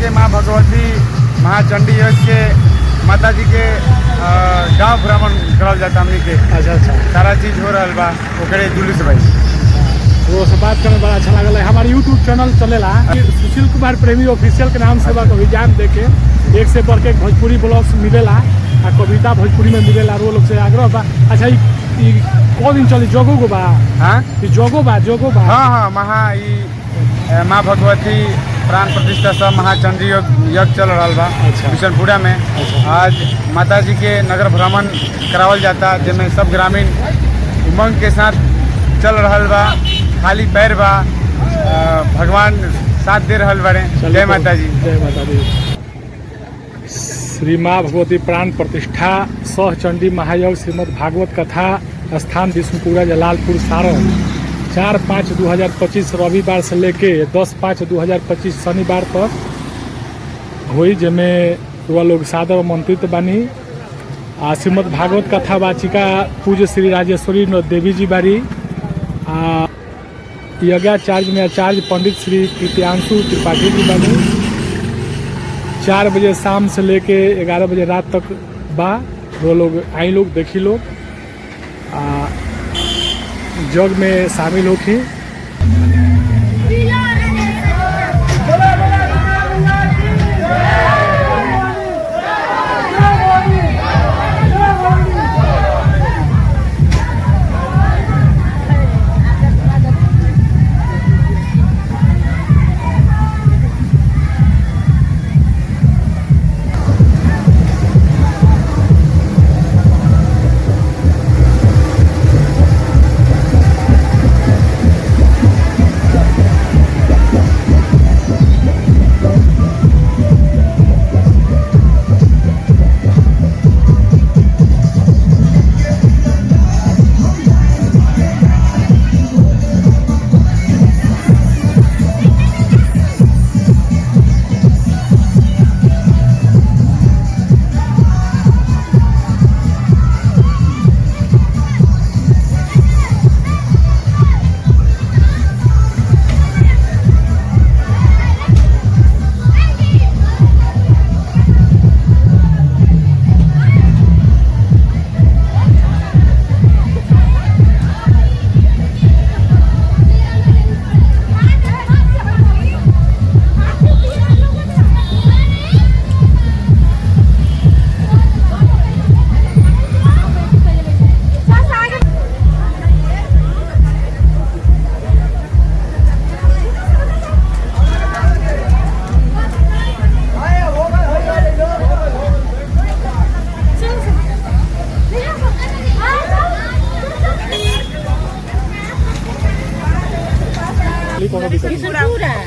के माँ भगवती महाचंडी यज्ञ के माता जी के गांव भ्रमण करल जाता हमनी के। अच्छा अच्छा, सारा चीज हो रहा बा ओकरे जुलूस भाई। वो सब बात करने बड़ा अच्छा लगल है। हमारे यूट्यूब चैनल चलेला सुशील कुमार प्रेमी ऑफिशियल के नाम से अभियान देके एक से बढ़ के भोजपुरी ब्लॉग्स मिलेला आ कविता भोजपुरी में मिलेला। वो लोग से आग्रह बा। अच्छा कौ दिन चली जोगो गो बा? हाँ जोगो बा हाँ हाँ माँ भगवती प्राण प्रतिष्ठा सब महाचंडी यज्ञ चल रहा बा। अच्छा। बिशनपुरा में आज माता जी के नगर भ्रमण करावल जाता, जिसमें सब ग्रामीण उमंग के साथ चल रहा बा। खाली पैर बा, भगवान साथ दे रहा बड़े। जय माता जी। जय माता दी। श्री माँ भगवती प्राण प्रतिष्ठा सह चंडी महायज्ञ श्रीमद् भागवत कथा स्थान बिशनपुरा जलालपुर सारण 4/5/2025 रविवार से लेके 10/5/2025 शनिवार तक हुई, जिसमें वह लोग सादर आमंत्रित बानी। श्रीमद् भागवत कथा वाचिका पूज्य श्री राजेश्वरी देवी जी बारी। यज्ञाचार्य में आचार्य पंडित श्री कृत्यांशु त्रिपाठी जी बानी। 4 बजे शाम से लेके 11 बजे रात तक बा। वो लोग आई लोग देखी लोग जग में शामिल होखी।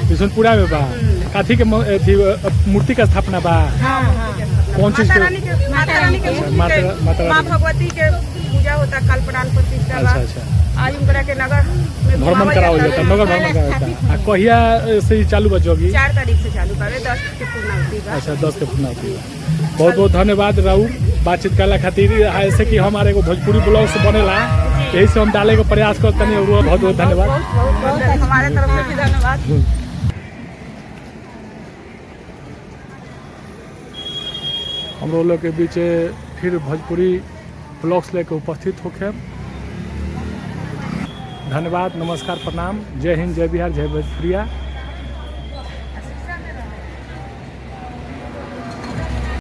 बिशनपुरा में बा। काथी के मूर्ति का स्थापना बा? कौन चीज के? माँ भगवती के पूजा होता, कल प्राण प्रतिष्ठा बा। आज उनकरा के नगर में भ्रमण करावल जाता, नगर भ्रमण करावल जाता। कहिया से ही चालू बा जोगी? 4 तारीख से चालू बावे, 10 के पूर्णाहुति बा। अच्छा 10 के पूर्णाहुति बा। बहुत बहुत धन्यवाद राउर बातचीत करला खातिर। ऐसे कि हमारे एगो भोजपुरी ब्लॉग से बनेला, यही से हम डाले का प्रयास करते हैं। बहुत बहुत धन्यवाद। हमारे तरफ से भी धन्यवाद। हम लोग के बीच फिर भोजपुरी ब्लॉग्स लेकर उपस्थित होके। धन्यवाद, नमस्कार, प्रणाम। जय हिंद, जय बिहार, जय भोजपुरिया।